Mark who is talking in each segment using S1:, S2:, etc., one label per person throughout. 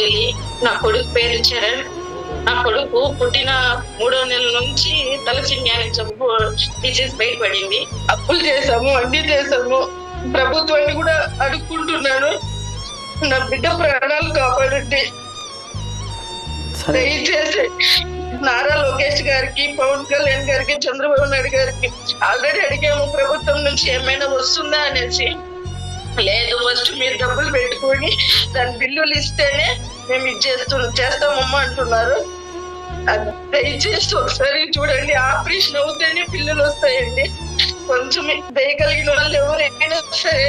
S1: అంజలి. నా కొడుకు పేరు చరణ్. నా కొడుకు పుట్టిన 3వ నెల నుంచి తలసిమియా అనే జబ్బు డిసీజ్ బయటపడింది. అప్పులు చేసాము, అన్ని చేసాము. ప్రభుత్వాన్ని కూడా అడుక్కుంటున్నాను, నా బిడ్డ ప్రాణాలు కాపాడండి. దయచేసి నారా లోకేష్ గారికి, పవన్ కళ్యాణ్ గారికి, చంద్రబాబు నాయుడు గారికి ఆల్రెడీ అడిగాము ప్రభుత్వం నుంచి ఏమైనా వస్తుందా అనేసి. లేదు, ఫస్ట్ మీరు డబ్బులు పెట్టుకొని దాని బిల్లులు ఇస్తేనే మేము ఇది చేస్తామమ్మా అంటున్నారు. దయచేసి ఒకసారి చూడండి. ఆపరేషన్ అవుతేనే పిల్లలు వస్తాయండి. కొంచెం దయగలిగిన వాళ్ళు ఎవరైనా సరే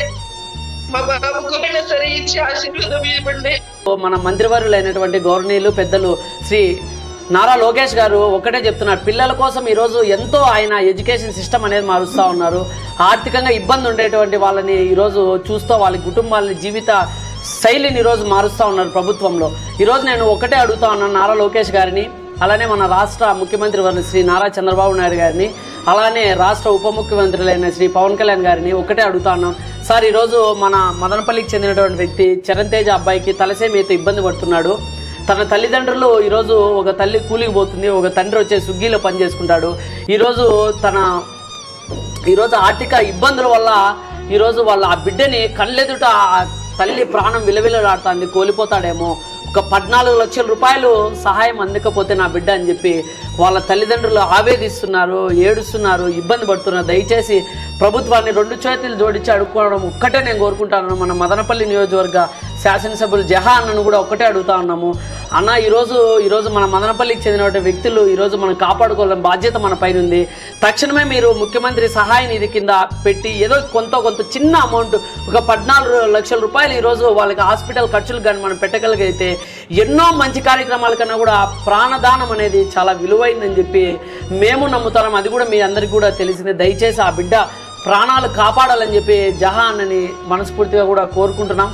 S1: మా బాబుకైనా సరే ఇచ్చి ఆశీర్వాదం ఇవ్వండి.
S2: మన మంత్రివర్యులైనటువంటి గౌరవనీయులు పెద్దలు శ్రీ నారా లోకేష్ గారు ఒకటే చెప్తున్నారు, పిల్లల కోసం ఈరోజు ఎంతో ఆయన ఎడ్యుకేషన్ సిస్టమ్ అనేది మారుస్తూ ఉన్నారు. ఆర్థికంగా ఇబ్బంది ఉండేటువంటి వాళ్ళని ఈరోజు చూస్తూ వాళ్ళ కుటుంబాలని జీవిత శైలిని ఈరోజు మారుస్తూ ఉన్నారు ప్రభుత్వంలో. ఈరోజు నేను ఒకటే అడుగుతా ఉన్నాను నారా లోకేష్ గారిని, అలానే మన రాష్ట్ర ముఖ్యమంత్రి వారిని శ్రీ నారా చంద్రబాబు నాయుడు గారిని, అలానే రాష్ట్ర ఉప ముఖ్యమంత్రులైన శ్రీ పవన్ కళ్యాణ్ గారిని ఒకటే అడుగుతా ఉన్నాం. సార్, ఈరోజు మన మదనపల్లికి చెందినటువంటి వ్యక్తి చరణ్ తేజ్ అబ్బాయికి తలసేమితో ఇబ్బంది పడుతున్నాడు. తన తల్లిదండ్రులు ఈరోజు, ఒక తల్లి కూలికి పోతుంది, ఒక తండ్రి వచ్చే స్విగ్గీలో పని చేసుకుంటాడు. ఈరోజు ఆర్థిక ఇబ్బందుల వల్ల ఈరోజు వాళ్ళ ఆ బిడ్డని కళ్ళెదుట ఆ తల్లి ప్రాణం విలవిలలాడుతుంది, కోల్పోతాడేమో. ఒక 14 లక్షల రూపాయలు సహాయం అందకపోతే నా బిడ్డ అని చెప్పి వాళ్ళ తల్లిదండ్రులు ఆవేదిస్తున్నారు, ఏడుస్తున్నారు, ఇబ్బంది పడుతున్నారు. దయచేసి ప్రభుత్వాన్ని 2 చేతులు జోడించి అడుక్కోవడం ఒక్కటే నేను కోరుకుంటాను. మన మదనపల్లి నియోజకవర్గ శాసనసభ్యులు జహా అన్నను కూడా ఒక్కటే అడుగుతా ఉన్నాము. అన్న, ఈరోజు మన మదనపల్లికి చెందిన వ్యక్తులు ఈరోజు మనం కాపాడుకోవాలని బాధ్యత మన పైన ఉంది. తక్షణమే మీరు ముఖ్యమంత్రి సహాయ నిధి కింద పెట్టి ఏదో కొంత చిన్న అమౌంట్, ఒక 14 లక్షల రూపాయలు ఈరోజు వాళ్ళకి హాస్పిటల్ ఖర్చులకు కానీ మనం పెట్టగలిగితే ఎన్నో మంచి కార్యక్రమాల కన్నా కూడా ప్రాణదానం అనేది చాలా విలువైందని చెప్పి మేము నమ్ముతాం. అది కూడా మీ అందరికీ కూడా తెలిసిందే. దయచేసి ఆ బిడ్డ ప్రాణాలు కాపాడాలని చెప్పి జహా అన్నని మనస్ఫూర్తిగా కూడా కోరుకుంటున్నాం.